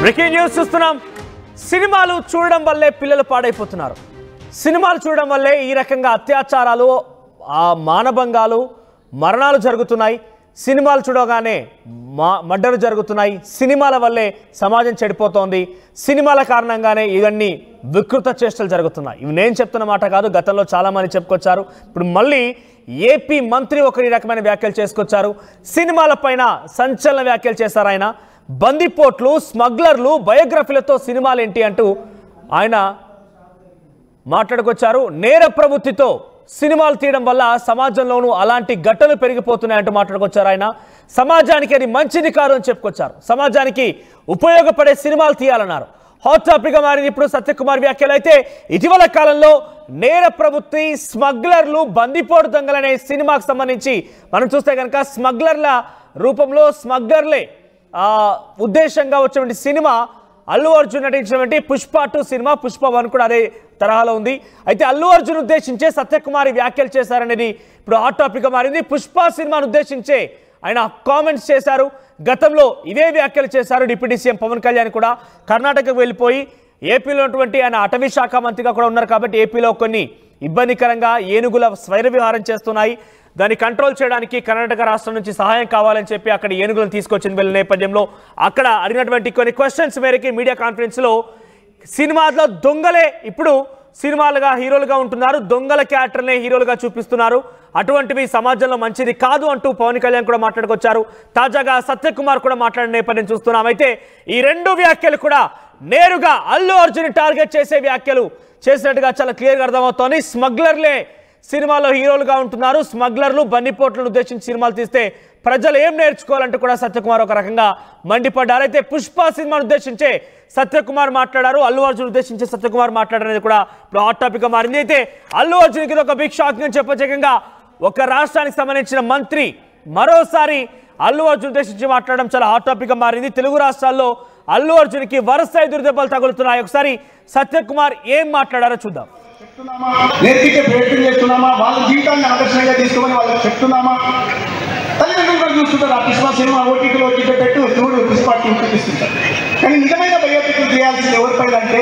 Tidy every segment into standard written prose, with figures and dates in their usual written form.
Breaking news చూస్తున్నాం. సినిమాలు చూడడం వల్లే పిల్లలు పాడైపోతున్నారు. సినిమాలు చూడడం వల్లే ఈ రకంగా అత్యాచారాలు, మానభంగాలు, మరణాలు జరుగుతున్నాయి. సినిమాలు చూడగానే మర్డర్లు జరుగుతున్నాయి. సినిమాల వల్లే సమాజం చెడిపోతోంది. సినిమాల కారణంగానే ఇవన్నీ వికృత చేష్టలు జరుగుతున్నాయి. ఇవి నేను చెప్తున్న మాట కాదు, గతంలో చాలామంది చెప్పుకొచ్చారు. ఇప్పుడు మళ్ళీ ఏపీ మంత్రి ఒకరి రకమైన వ్యాఖ్యలు చేసుకొచ్చారు. సినిమాల పైన సంచలన వ్యాఖ్యలు చేశారు ఆయన. బందిపోట్లు, స్మగ్లర్లు, బయోగ్రఫీలతో సినిమాలు ఏంటి అంటూ ఆయన మాట్లాడుకొచ్చారు. నేర ప్రవృత్తితో సినిమాలు తీయడం వల్ల సమాజంలోనూ అలాంటి ఘటనలు పెరిగిపోతున్నాయంటూ మాట్లాడుకొచ్చారు ఆయన. సమాజానికి అది మంచిది కాదు అని చెప్పుకొచ్చారు. సమాజానికి ఉపయోగపడే సినిమాలు తీయాలన్నారు. హాట్ టాపిక్ గా మారింది ఇప్పుడు సత్యకుమార్ వ్యాఖ్యలు. అయితే ఇటీవల కాలంలో నేర ప్రవృత్తి, స్మగ్లర్లు, బందిపోటు దొంగలనే సినిమాకు సంబంధించి మనం చూస్తే కనుక స్మగ్లర్ల రూపంలో స్మగ్లర్లే ఉద్దేశంగా వచ్చినటువంటి సినిమా అల్లు అర్జున్ నటించినటువంటి పుష్ప 2 సినిమా. పుష్ప 1 కూడా అదే తరహాలో ఉంది. అయితే అల్లు అర్జున్ ఉద్దేశించే సత్యకుమారి వ్యాఖ్యలు చేశారనేది ఇప్పుడు హాట్ టాపిక్ గా మారింది. పుష్ప సినిమాను ఉద్దేశించే ఆయన కామెంట్స్ చేశారు. గతంలో ఇదే వ్యాఖ్యలు చేశారు డిప్యూటీ సీఎం పవన్ కళ్యాణ్ కూడా. కర్ణాటకకు వెళ్ళిపోయి ఏపీలో ఉన్నటువంటి ఆయన అటవీ శాఖ మంత్రిగా కూడా ఉన్నారు కాబట్టి ఏపీలో కొన్ని ఇబ్బందికరంగా ఏనుగుల స్వైర విహారం చేస్తున్నాయి. దాన్ని కంట్రోల్ చేయడానికి కర్ణాటక రాష్ట్రం నుంచి సహాయం కావాలని చెప్పి అక్కడ ఏనుగులను తీసుకొచ్చిన వెళ్ళిన నేపథ్యంలో అక్కడ అడిగినటువంటి కొన్ని క్వశ్చన్స్ మేరకి మీడియా కాన్ఫరెన్స్లో సినిమాలో దొంగలే ఇప్పుడు సినిమాలుగా హీరోలుగా ఉంటున్నారు, దొంగల క్యారెక్టర్నే హీరోలుగా చూపిస్తున్నారు, అటువంటివి సమాజంలో మంచిది కాదు అంటూ పవన్ కళ్యాణ్ కూడా మాట్లాడుకొచ్చారు. తాజాగా సత్యకుమార్ కూడా మాట్లాడిన నేపథ్యం చూస్తున్నాం. అయితే ఈ రెండు వ్యాఖ్యలు కూడా నేరుగా అల్లు అర్జున్ టార్గెట్ చేసే వ్యాఖ్యలు చేసినట్టుగా చాలా క్లియర్గా అర్థమవుతోంది. స్మగ్లర్లే సినిమాలో హీరోలుగా ఉంటున్నారు, స్మగ్లర్లు, బందిపోట్లను ఉద్దేశించి సినిమాలు తీస్తే ప్రజలు ఏం నేర్చుకోవాలంటూ కూడా సత్యకుమార్ ఒక రకంగా మండిపడ్డారు. అయితే పుష్ప సినిమాను ఉద్దేశించే సత్యకుమార్ మాట్లాడారు, అల్లు అర్జున్ ఉద్దేశించే సత్యకుమార్ మాట్లాడారనేది కూడా ఇప్పుడు హాట్ టాపిక్ గా మారింది. అయితే అల్లు అర్జున్కి ఒక బిగ్ షాక్ అని చెప్పొచ్చేకంగా ఒక రాష్ట్రానికి సంబంధించిన మంత్రి మరోసారి అల్లు అర్జున్ ఉద్దేశించి మాట్లాడడం చాలా హాట్ టాపిక్ గా మారింది. తెలుగు రాష్ట్రాల్లో అల్లు అర్జున్కి వరుస ఎదురుదెబ్బలు తగులుతున్నాయి. ఒకసారి సత్యకుమార్ ఏం మాట్లాడారో చూద్దాం. నేర్పించే ప్రయత్నం చేస్తున్నామా, వాళ్ళ జీవితాన్ని ఆదర్శంగా తీసుకోమని వాళ్ళకి చెప్తున్నామా? తల్లిదండ్రులు కూడా చూస్తుంటారు, ఆ పుష్ప సినిమా ఓటీటీలో వచ్చి పెట్టు చూడు పుష్ప చూపిస్తుంటారు. కానీ నిజమైన బయోపిక్లు చేయాల్సింది ఎవరిపైన అంటే,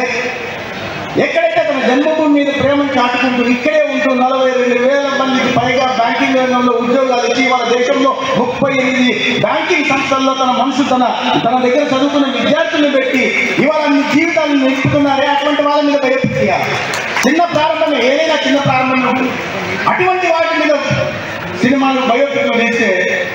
ఎక్కడైతే తన జన్మభూమి మీద ప్రేమను చాటుకుంటూ ఇక్కడే ఉంటూ 42,000 మందికి పైగా బ్యాంకింగ్ రంగంలో ఉద్యోగాలు ఇచ్చి వాళ్ళ దేశంలో 38 బ్యాంకింగ్ సంస్థల్లో తన మనసు తన దగ్గర చదువుకున్న విద్యార్థులను పెట్టి ఇవాళ మీ జీవితాలను నిలుపుతున్నారే, అటువంటి వాళ్ళ మీద బయోపిక్ చేయాలి. చిన్న ప్రారంభమే, ఏదైనా చిన్న ప్రారంభం. అటువంటి వాటి మీద సినిమాలు బయోపిక్లు వేస్తే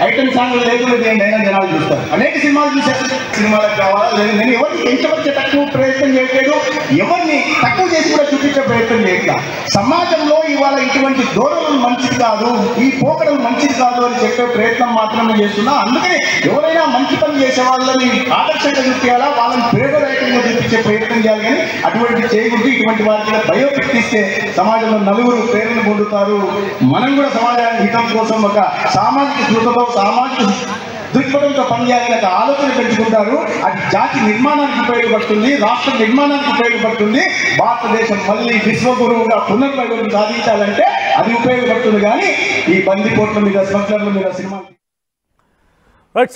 ఐటమ్ సాంగ్లు లేకుండా ఏంటైనా జనాలు చూస్తారు. అనేక సినిమాలు చూశారు. సినిమాలకు కావాలా లేదు, నేను ఎవరిని పెంచవచ్చే తక్కువ ప్రయత్నం చేయట్లేదు, ఎవరిని తక్కువ చేసి కూడా చూపించే ప్రయత్నం చేయట్లా. సమాజంలో ఇవాళ ఇటువంటి ధోరణులు మంచిది కాదు, ఈ పోకడలు మంచిది కాదు అని చెప్పే ప్రయత్నం మాత్రమే చేస్తున్నా. అందుకని ఎవరైనా మంచి పని చేసే వాళ్ళని ఆదర్శంగా చూపించాలా, వాళ్ళని ప్రేమదాయకంగా చూపించే ప్రయత్నం చేయాలి. కానీ అటువంటి చేయకూడదు. ఇటువంటి వారికి బయోపిక్ తీస్తే సమాజంలో నలుగురు ప్రేరణ పొందుతారు. మనం కూడా సమాజానికి హితం కోసం ఒక సామాజిక దృఢతో, సామాజిక దృక్పథంతో పనిచేయాలని ఒక ఆలోచన పెంచుకుంటారు. అది జాతి నిర్మాణానికి ఉపయోగపడుతుంది, రాష్ట్ర నిర్మాణానికి ఉపయోగపడుతుంది. భారతదేశం మళ్ళీ విశ్వగురువుగా పునర్వైభవం సాధించాలంటే అది ఉపయోగపడుతుంది. కానీ ఈ బందిపోట్ల మీద, స్మగ్లర్ల మీద సినిమా.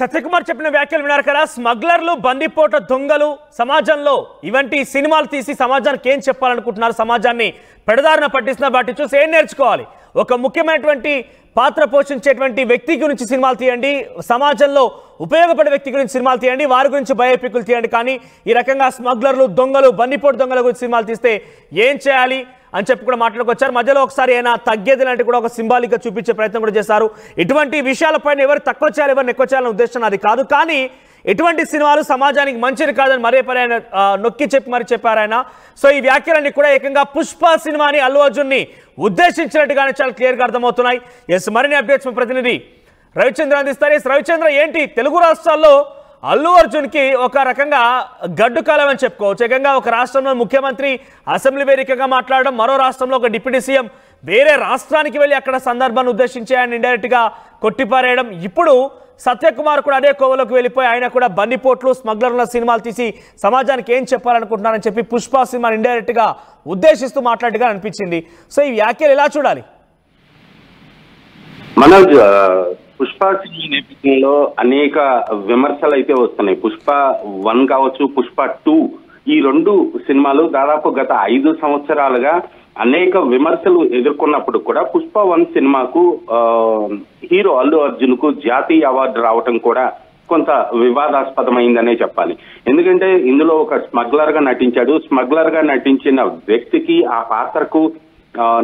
సత్యకుమార్ చెప్పిన వ్యాఖ్యలు విన్నారు కదా. స్మగ్లర్లు, బందిపోట దొంగలు సమాజంలో ఇవంటి సినిమాలు తీసి సమాజానికి ఏం చెప్పాలనుకుంటున్నారు, సమాజాన్ని పెడదారిన పట్టిస్తున్న వాటి చూసి ఏం నేర్చుకోవాలి? ఒక ముఖ్యమైనటువంటి పాత్ర పోషించేటువంటి వ్యక్తి గురించి సినిమాలు తీయండి, సమాజంలో ఉపయోగపడే వ్యక్తి గురించి సినిమాలు తీయండి, వారి గురించి బయోపిక్లు తీయండి. కానీ ఈ రకంగా స్మగ్లర్లు, దొంగలు, బందిపోటు దొంగల గురించి సినిమాలు తీస్తే ఏం చేయాలి అని చెప్పి కూడా మాట్లాడుకొచ్చారు. మధ్యలో ఒకసారి అయినా తగ్గేది లాంటి కూడా ఒక సింబాలిక్గా చూపించే ప్రయత్నం కూడా చేశారు. ఇటువంటి విషయాలపైన ఎవరు తక్కువ చేయాలి, ఎవరిని ఎక్కువ చేయాలనే ఉద్దేశం అది కాదు. కానీ ఎటువంటి సినిమాలు సమాజానికి మంచిది కాదని మరే పని ఆయన నొక్కి చెప్పి మరి చెప్పారు ఆయన. సో ఈ వ్యాఖ్యలన్నీ కూడా ఏకంగా పుష్ప సినిమాని అల్లు అర్జున్ని ఉద్దేశించినట్టుగానే చాలా క్లియర్గా అర్థమవుతున్నాయి. ఎస్, మరిన్ని అప్డేట్స్ ప్రతినిధి రవిచంద్ర అందిస్తారు. ఎస్ రవిచంద్ర, ఏంటి తెలుగు రాష్ట్రాల్లో అల్లు అర్జున్కి ఒక రకంగా గడ్డు కాలం అని చెప్పుకోవచ్చు. ఏకంగా ఒక రాష్ట్రంలో ముఖ్యమంత్రి అసెంబ్లీ వేదికగా మాట్లాడడం, మరో రాష్ట్రంలో ఒక డిప్యూటీ సీఎం వేరే రాష్ట్రానికి వెళ్ళి అక్కడ సందర్భాన్ని ఉద్దేశించి ఆయన ఇండైరెక్ట్గా కొట్టిపారేయడం. ఇప్పుడు సత్యకుమార్ కూడా అదే కోవలోకి వెళ్ళిపోయి ఆయన కూడా బందిపోట్లు, స్మగ్లర్ల సినిమాలు తీసి సమాజానికి ఏం చెప్పాలనుకుంటున్నారని చెప్పి పుష్ప సినిమాని ఇండైరెక్ట్గా ఉద్దేశిస్తూ మాట్లాడగా అనిపించింది. సో ఈ వ్యాఖ్యలు ఎలా చూడాలి? మనోజ్, పుష్ప సినిమా నేపథ్యంలో అనేక విమర్శలు అయితే వస్తున్నాయి. పుష్ప 1 కావచ్చు, పుష్ప 2 ఈ 2 సినిమాలు దాదాపు గత 5 సంవత్సరాలుగా అనేక విమర్శలు ఎదుర్కొన్నప్పుడు కూడా పుష్ప 1 సినిమాకు హీరో అల్లు అర్జున్ కు జాతీయ అవార్డు రావటం కూడా కొంత వివాదాస్పదమైందనే చెప్పాలి. ఎందుకంటే ఇందులో ఒక స్మగ్లర్ గా నటించాడు. స్మగ్లర్ గా నటించిన వ్యక్తికి ఆ పాత్రకు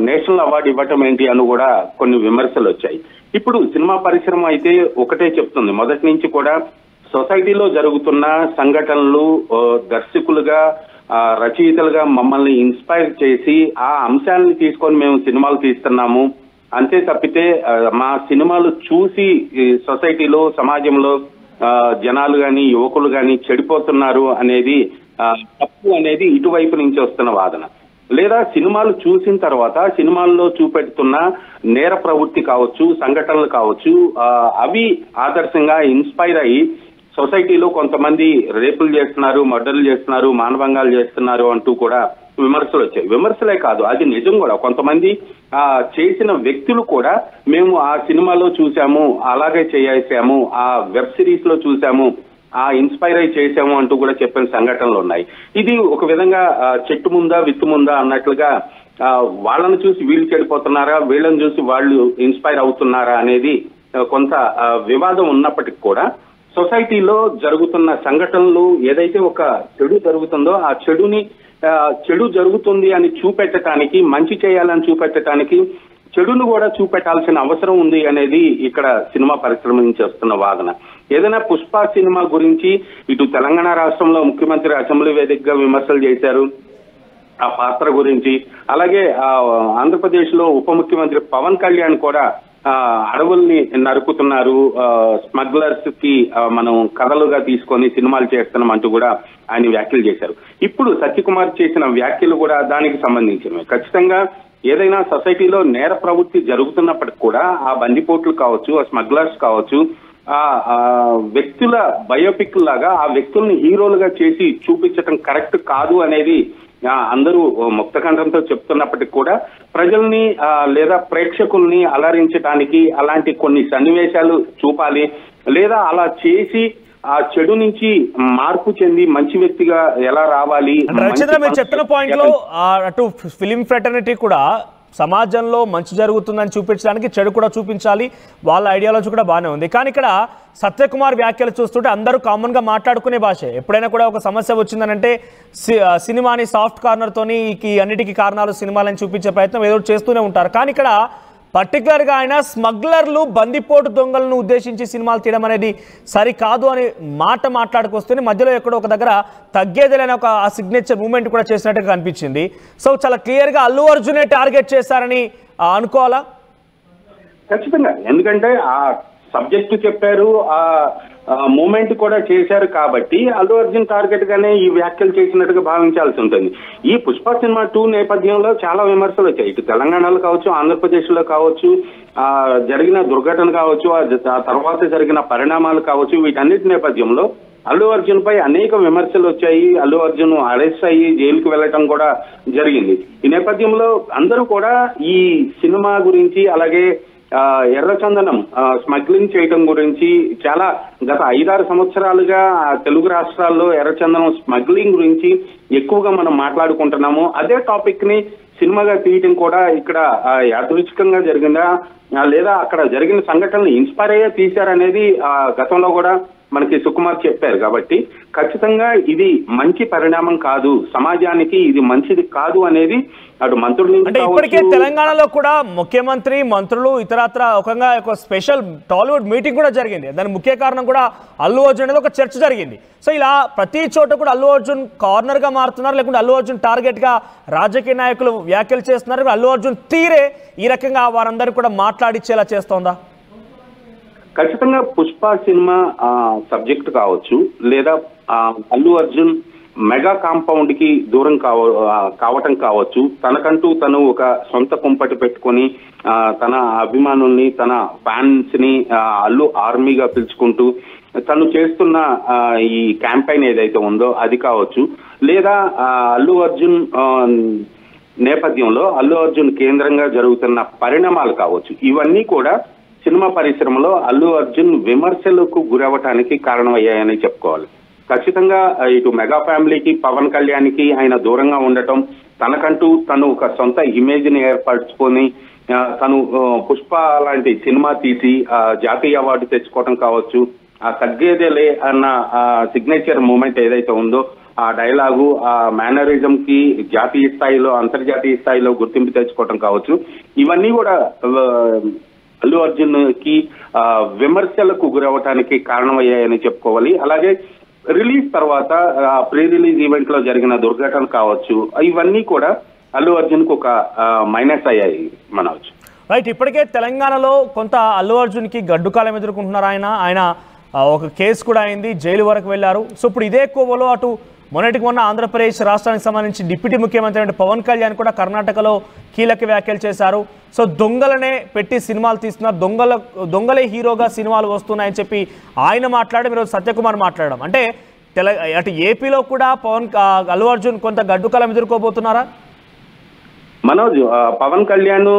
నేషనల్ అవార్డు ఇవ్వటం ఏంటి అని కూడా కొన్ని విమర్శలు వచ్చాయి. ఇప్పుడు సినిమా పరిశ్రమ అయితే ఒకటే చెప్తుంది, మొదటి నుంచి కూడా సొసైటీలో జరుగుతున్న సంఘటనలు దర్శకులుగా రచయితలుగా మమ్మల్ని ఇన్స్పైర్ చేసి ఆ అంశాలను తీసుకొని మేము సినిమాలు తీస్తున్నాము, అంతే తప్పితే మా సినిమాలు చూసి సొసైటీలో సమాజంలో జనాలు కానీ యువకులు కానీ చెడిపోతున్నారు అనేది తప్పు అనేది ఇటువైపు నుంచి వస్తున్న వాదన. లేదా సినిమాలు చూసిన తర్వాత సినిమాల్లో చూపెడుతున్న నేర ప్రవృత్తి కావచ్చు, సంఘటనలు కావచ్చు, అవి ఆదర్శంగా ఇన్స్పైర్ అయ్యి సొసైటీలో కొంతమంది రేపులు చేస్తున్నారు, మర్డర్లు చేస్తున్నారు, మానభంగాలు చేస్తున్నారు అంటూ కూడా విమర్శలు వచ్చాయి. విమర్శలే కాదు, అది నిజం కూడా. కొంతమంది చేసిన వ్యక్తులు కూడా మేము ఆ సినిమాలో చూసాము, అలాగే చేసాము, ఆ వెబ్ సిరీస్ లో చూసాము, ఆ ఇన్స్పైర్ అయి చేసాము అంటూ కూడా చెప్పిన సంఘటనలు ఉన్నాయి. ఇది ఒక విధంగా చెట్టు ముందా విత్తు ముందా అన్నట్లుగా వాళ్ళని చూసి వీళ్ళు చెడిపోతున్నారా, వీళ్ళని చూసి వాళ్ళు ఇన్స్పైర్ అవుతున్నారా అనేది కొంత వివాదం ఉన్నప్పటికీ కూడా సొసైటీలో జరుగుతున్న సంఘటనలు ఏదైతే ఒక చెడు జరుగుతుందో ఆ చెడు జరుగుతుంది అని చూపెట్టడానికి, మంచి చేయాలని చూపెట్టడానికి చెడును కూడా చూపెట్టాల్సిన అవసరం ఉంది అనేది ఇక్కడ సినిమా పరిశ్రమ నుంచి వస్తున్న వాదన. ఏదైనా పుష్ప సినిమా గురించి ఇటు తెలంగాణ రాష్ట్రంలో ముఖ్యమంత్రి అసెంబ్లీ వేదికగా విమర్శలు చేశారు ఆ పాత్ర గురించి. అలాగే ఆంధ్రప్రదేశ్ లో ఉప ముఖ్యమంత్రి పవన్ కళ్యాణ్ కూడా అడవుల్ని నరుకుతున్నారు, స్మగ్లర్స్ కి మనం కథలుగా తీసుకొని సినిమాలు చేస్తున్నాం అంటూ కూడా ఆయన వ్యాఖ్యలు చేశారు. ఇప్పుడు సత్యకుమార్ చేసిన వ్యాఖ్యలు కూడా దానికి సంబంధించినవి. ఖచ్చితంగా ఏదైనా సొసైటీలో నేర ప్రవృత్తి జరుగుతున్నప్పటికి కూడా ఆ బందిపోట్లు కావచ్చు, ఆ స్మగ్లర్స్ కావచ్చు, ఆ వ్యక్తుల బయోపిక్ లాగా ఆ వ్యక్తుల్ని హీరోలుగా చేసి చూపించడం కరెక్ట్ కాదు అనేది అందరూ ముక్తకంఠంతో చెప్తున్నప్పటికీ కూడా ప్రజల్ని లేదా ప్రేక్షకుల్ని అలరించడానికి అలాంటి కొన్ని సన్నివేశాలు చూపాలి. లేదా అలా చేసి ఆ చెడు నుంచి మార్పు చెంది మంచి వ్యక్తిగా ఎలా రావాలి. రవిచంద్ర, మీరు చెప్పిన పాయింట్ లో అటు ఫిలిం ఫ్రెటర్నిటీ కూడా సమాజంలో మంచి జరుగుతుందని చూపించడానికి చెడు కూడా చూపించాలి, వాళ్ళ ఐడియాలజీ కూడా బాగానే ఉంది. కానీ ఇక్కడ సత్యకుమార్ వ్యాఖ్యలు చూస్తుంటే అందరూ కామన్గా మాట్లాడుకునే భాషే. ఎప్పుడైనా కూడా ఒక సమస్య వచ్చిందనంటే సినిమాని సాఫ్ట్ కార్నర్తోని అన్నిటికీ కారణాలు సినిమాలని చూపించే ప్రయత్నం ఏదో చేస్తూనే ఉంటారు. కానీ ఇక్కడ పర్టికులర్గా ఆయన స్మగ్లర్లు, బందిపోటు దొంగలను ఉద్దేశించి సినిమాలు తీయడం అనేది సరికాదు అని మాట్లాడుకొస్తేనే మధ్యలో ఎక్కడో ఒక దగ్గర తగ్గేదిలేని ఒక ఆ సిగ్నేచర్ మూమెంట్ కూడా చేసినట్టుగా కనిపించింది. సో చాలా క్లియర్గా అల్లు అర్జునే టార్గెట్ చేశారని అనుకోవాలా? ఖచ్చితంగా, ఎందుకంటే ఆ సబ్జెక్టు చెప్పారు, ఆ మూమెంట్ కూడా చేశారు కాబట్టి అల్లు అర్జున్ టార్గెట్ గానే ఈ వ్యాఖ్యలు చేసినట్టుగా భావించాల్సి ఉంటుంది. ఈ పుష్ప సినిమా 2 నేపథ్యంలో చాలా విమర్శలు వచ్చాయి. ఇటు తెలంగాణలో కావచ్చు, ఆంధ్రప్రదేశ్ లో కావచ్చు, జరిగిన దుర్ఘటన కావచ్చు, ఆ తర్వాత జరిగిన పరిణామాలు కావచ్చు, వీటన్నిటి నేపథ్యంలో అల్లు అర్జున్ పై అనేక విమర్శలు వచ్చాయి. అల్లు అర్జున్ అరెస్ట్ అయ్యి జైలుకి వెళ్ళటం కూడా జరిగింది. ఈ నేపథ్యంలో అందరూ కూడా ఈ సినిమా గురించి, అలాగే ఎర్రచందనం స్మగ్లింగ్ చేయటం గురించి చాలా గత 5-6 సంవత్సరాలుగా తెలుగు రాష్ట్రాల్లో ఎర్రచందనం స్మగ్లింగ్ గురించి ఎక్కువగా మనం మాట్లాడుకుంటున్నాము. అదే టాపిక్ ని సినిమాగా తీయటం కూడా ఇక్కడ యాదృచ్ఛికంగా జరిగిందా లేదా అక్కడ జరిగిన సంఘటనలు ఇన్స్పైర్ అయ్యే తీశారనేది గతంలో కూడా మనకి సుకుమార్ చెప్పారు. కాబట్టి ఖచ్చితంగా ఇది మంచి పరిణామం కాదు, సమాజానికి ఇది మంచిది కాదు అనేది అటు మంత్రులు. అంటే ఇప్పటికే తెలంగాణలో కూడా ముఖ్యమంత్రి, మంత్రులు, ఇతరత్ర ఒక స్పెషల్ టాలీవుడ్ మీటింగ్ కూడా జరిగింది. దాని ముఖ్య కారణం కూడా అల్లు అర్జున్ అనేది ఒక చర్చ జరిగింది. సో ఇలా ప్రతి చోట కూడా అల్లు అర్జున్ కార్నర్ గా మారుతున్నారు, లేకుంటే అల్లు అర్జున్ టార్గెట్ గా రాజకీయ నాయకులు వ్యాఖ్యలు చేస్తున్నారు. అల్లు అర్జున్ తీరే ఈ రకంగా వారందరూ కూడా మాట్లాడిచ్చేలా చేస్తోందా? ఖచ్చితంగా పుష్ప సినిమా సబ్జెక్ట్ కావచ్చు, లేదా అల్లు అర్జున్ మెగా కాంపౌండ్ కి దూరం కావటం కావచ్చు, తనకంటూ తను ఒక సొంత కుంపటి పెట్టుకొని తన అభిమానుల్ని, తన ఫ్యాన్స్ ని అల్లు ఆర్మీగా పిలుచుకుంటూ తను చేస్తున్న ఈ క్యాంపెయిన్ ఏదైతే ఉందో అది కావచ్చు, లేదా అల్లు అర్జున్ నేపథ్యంలో అల్లు అర్జున్ కేంద్రంగా జరుగుతున్న పరిణామాలు కావచ్చు, ఇవన్నీ కూడా సినిమా పరిశ్రమలో అల్లు అర్జున్ విమర్శలకు గురవటానికి కారణమయ్యాయని చెప్పుకోవాలి. ఖచ్చితంగా ఇటు మెగా ఫ్యామిలీకి, పవన్ కళ్యాణ్కి ఆయన దూరంగా ఉండటం, తనకంటూ తను ఒక సొంత ఇమేజ్ ని ఏర్పరచుకొని తను పుష్ప లాంటి సినిమా తీసి జాతీయ అవార్డు తెచ్చుకోవడం కావచ్చు, ఆ తగ్గేదేలే అన్న సిగ్నేచర్ మూమెంట్ ఏదైతే ఉందో ఆ డైలాగు, ఆ మేనరిజం కి జాతీయ స్థాయిలో, అంతర్జాతీయ స్థాయిలో గుర్తింపు తెచ్చుకోవడం కావచ్చు, ఇవన్నీ కూడా అల్లు అర్జున్ కి విమర్శలకు గురవటానికి కారణమయ్యాయని చెప్పుకోవాలి. అలాగే రిలీజ్ తర్వాత ప్రీ రిలీజ్ ఈవెంట్ లో జరిగిన దుర్ఘటన కావచ్చు, ఇవన్నీ కూడా అల్లు అర్జున్ కు ఒక మైనస్ అయ్యాయి మనవచ్చు. రైట్, ఇప్పటికే తెలంగాణలో కొంత అల్లు అర్జున్ కి గడ్డుకాలం ఎదుర్కొంటున్నారు. ఆయన ఒక కేసు కూడా అయింది, జైలు వరకు వెళ్ళారు. సో ఇప్పుడు ఇదే కోవలో అటు మొన్నటికి మొన్న ఆంధ్రప్రదేశ్ రాష్ట్రానికి సంబంధించి డిప్యూటీ ముఖ్యమంత్రి అంటే పవన్ కళ్యాణ్ కూడా కర్ణాటకలో కీలక వ్యాఖ్యలు చేశారు. సో దొంగలనే పెట్టి సినిమాలు తీస్తున్నారు, దొంగలే హీరోగా సినిమాలు వస్తున్నాయని చెప్పి ఆయన మాట్లాడడం, ఈరోజు సత్యకుమార్ మాట్లాడడం, అంటే అటు ఏపీలో కూడా అల్లు అర్జున్ కొంత గడ్డుకాలం ఎదుర్కోబోతున్నారా? మనోజ్, పవన్ కళ్యాణ్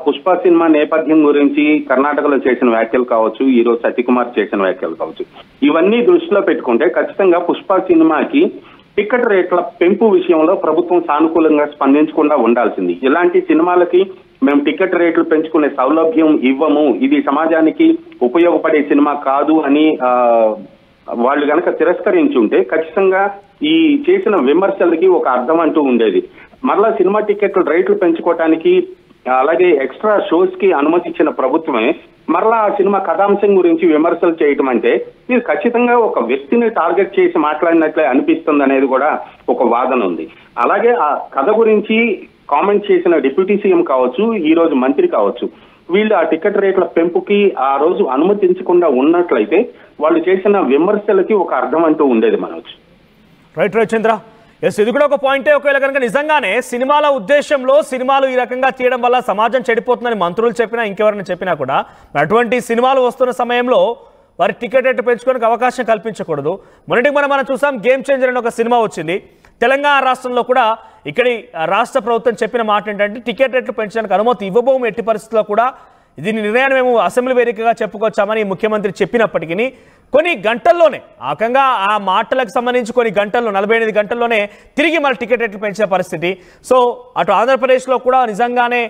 పుష్ప సినిమా నేపథ్యం గురించి కర్ణాటకలో చేసిన వ్యాఖ్యలు కావచ్చు, ఈ రోజు సత్యకుమార్ చేసిన వ్యాఖ్యలు కావచ్చు, ఇవన్నీ దృష్టిలో పెట్టుకుంటే ఖచ్చితంగా పుష్ప సినిమాకి టికెట్ రేట్ల పెంపు విషయంలో ప్రభుత్వం సానుకూలంగా స్పందించకుండా ఉండాల్సింది. ఇలాంటి సినిమాలకి మేము టికెట్ రేట్లు పెంచుకునే సౌలభ్యం ఇవ్వము, ఇది సమాజానికి ఉపయోగపడే సినిమా కాదు అని వాళ్ళు గనక తిరస్కరించి ఉంటే ఖచ్చితంగా ఈ చేసిన విమర్శలకి ఒక అర్థం అంటూ ఉండేది. మరలా సినిమా టికెట్ల రేట్లు పెంచుకోవటానికి, అలాగే ఎక్స్ట్రా షోస్ కి అనుమతి ఇచ్చిన ప్రభుత్వమే మరలా ఆ సినిమా కథాంశం గురించి విమర్శలు చేయటం అంటే ఇది ఖచ్చితంగా ఒక వ్యక్తిని టార్గెట్ చేసి మాట్లాడినట్లే అనిపిస్తుంది అనేది కూడా ఒక వాదన ఉంది. అలాగే ఆ కథ గురించి కామెంట్ చేసిన డిప్యూటీ సీఎం కావచ్చు, ఈ రోజు మంత్రి కావచ్చు, వీళ్ళు ఆ టికెట్ రేట్ల పెంపుకి ఆ రోజు అనుమతించకుండా ఉన్నట్లయితే వాళ్ళు చేసిన విమర్శలకి ఒక అర్థం అంటూ ఉండేది మనోజ్. రైట్ చంద్ర, ఎస్, ఇది కూడా ఒక పాయింటే. ఒకవేళ కనుక నిజంగానే సినిమాల ఉద్దేశంలో సినిమాలు ఈ రకంగా తీయడం వల్ల సమాజం చెడిపోతుందని మంత్రులు చెప్పినా, ఇంకెవరైనా చెప్పినా కూడా అటువంటి సినిమాలు వస్తున్న సమయంలో వారి టికెట్ రేట్లు పెంచుకోవడానికి అవకాశం కల్పించకూడదు. మొన్నటికి మనం చూసాం, గేమ్ చేంజర్ అని ఒక సినిమా వచ్చింది. తెలంగాణ రాష్ట్రంలో కూడా ఇక్కడి రాష్ట్ర ప్రభుత్వం చెప్పిన మాట ఏంటంటే టికెట్ రేట్లు పెంచడానికి అనుమతి ఇవ్వబోము ఎట్టి పరిస్థితుల్లో కూడా. దీని నిర్ణయాన్ని మేము అసెంబ్లీ వేదికగా చెప్పుకొచ్చామని ముఖ్యమంత్రి చెప్పినప్పటికీ కొన్ని గంటల్లోనే ఆకంగా ఆ మాటలకు సంబంధించి కొన్ని గంటల్లో 48 గంటల్లోనే తిరిగి మళ్ళీ టికెట్ రేట్లు పెంచే పరిస్థితి. సో అటు ఆంధ్రప్రదేశ్లో కూడా నిజంగానే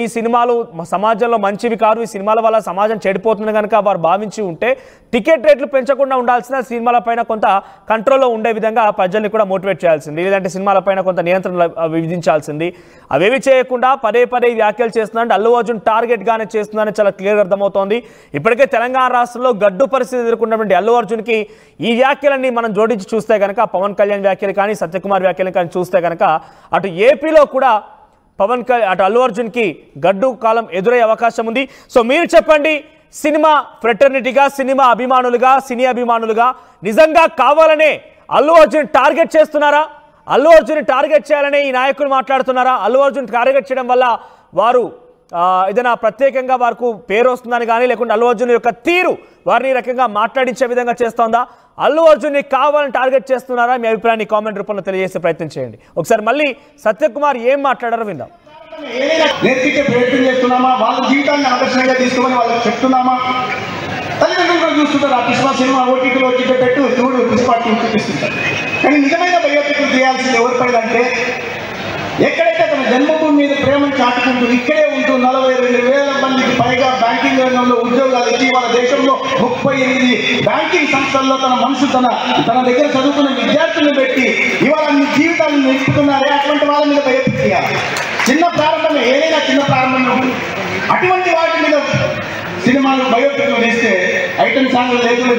ఈ సినిమాలు సమాజంలో మంచివి కాదు, ఈ సినిమాల వల్ల సమాజం చెడిపోతుంది కనుక వారు భావించి ఉంటే టికెట్ రేట్లు పెంచకుండా ఉండాల్సిన, సినిమాల పైన కొంత కంట్రోల్లో ఉండే విధంగా ప్రజల్ని కూడా మోటివేట్ చేయాల్సింది, లేదంటే సినిమాల పైన కొంత నియంత్రణ విధించాల్సింది. అవేవి చేయకుండా పదే వ్యాఖ్యలు చేస్తుందంటే అల్లు అర్జున్ టార్గెట్ గానే చేస్తుందని చాలా క్లియర్గా అర్థమవుతోంది. ఇప్పటికే తెలంగాణ రాష్ట్రంలో గడ్డు పరిస్థితి ఎదుర్కొన్నటువంటి అల్లు అర్జున్కి ఈ వ్యాఖ్యలన్నీ మనం జోడించి చూస్తే కనుక, పవన్ కళ్యాణ్ వ్యాఖ్యలు కానీ సత్యకుమార్ వ్యాఖ్యలు కానీ చూస్తే కనుక అటు ఏపీలో కూడా అటు అల్లు అర్జున్కి గడ్డు కాలం ఎదురయ్యే అవకాశం ఉంది. సో మీరు చెప్పండి, సినిమా ఫ్రెటర్నిటీగా, సినిమా అభిమానులుగా, సినీ అభిమానులుగా నిజంగా కావాలనే అల్లు అర్జున్ టార్గెట్ చేస్తున్నారా? అల్లు అర్జున్ టార్గెట్ చేయాలనే ఈ నాయకులు మాట్లాడుతున్నారా? అల్లు అర్జున్ టార్గెట్ చేయడం వల్ల వారు ఏదైనా ప్రత్యేకంగా వారికి పేరు వస్తుందని కానీ, లేకుంటే అల్లు అర్జున్ యొక్క తీరు వారిని ఈ రకంగా మాట్లాడించే విధంగా చేస్తోందా? అల్లు అర్జున్ని కావాలని టార్గెట్ చేస్తున్నారా? మీ అభిప్రాయాన్ని కామెంట్ రూపంలో తెలియజేసే ప్రయత్నం చేయండి. ఒకసారి మళ్ళీ సత్యకుమార్ ఏం మాట్లాడారో విందాం. నేర్పించే ప్రయత్నం చేస్తున్నామా? వాళ్ళ జీవితాన్ని ఆదర్శంగా తీసుకోమని వాళ్ళకి చెప్తున్నామా? తల్లిదండ్రులు కూడా చూస్తుంటారు, ఆ పుష్ప సినిమా ఓటీటీలో వచ్చి పెట్టు చూడు పుష్ప చూపిస్తుంటారు. కానీ నిజమైన బయోపిక్లు తీయాల్సింది ఎవరిపైన అంటే, ఎక్కడైతే తన జన్మభూమి మీద ప్రేమను చాటుకుంటూ ఇక్కడే ఉంటూ 42,000 మందికి పైగా బ్యాంకింగ్ రంగంలో ఉద్యోగాలు ఇచ్చి వాళ్ళ దేశంలో 38 బ్యాంకింగ్ సంస్థల్లో తన మనసు తన దగ్గర చదువుకున్న విద్యార్థులను పెట్టి ఇవాళ మీ జీవితాలను నిలుపుతున్నారే, అటువంటి వాళ్ళ మీద బయోపిక్ తీయాలి. చిన్న ప్రారంభమే, ఏదైనా చిన్న ప్రారంభం, అటువంటి వాటి మీద సినిమాలు బయోపిక్లు వేస్తే ఐటమ్ సాంగ్లు లేకుండా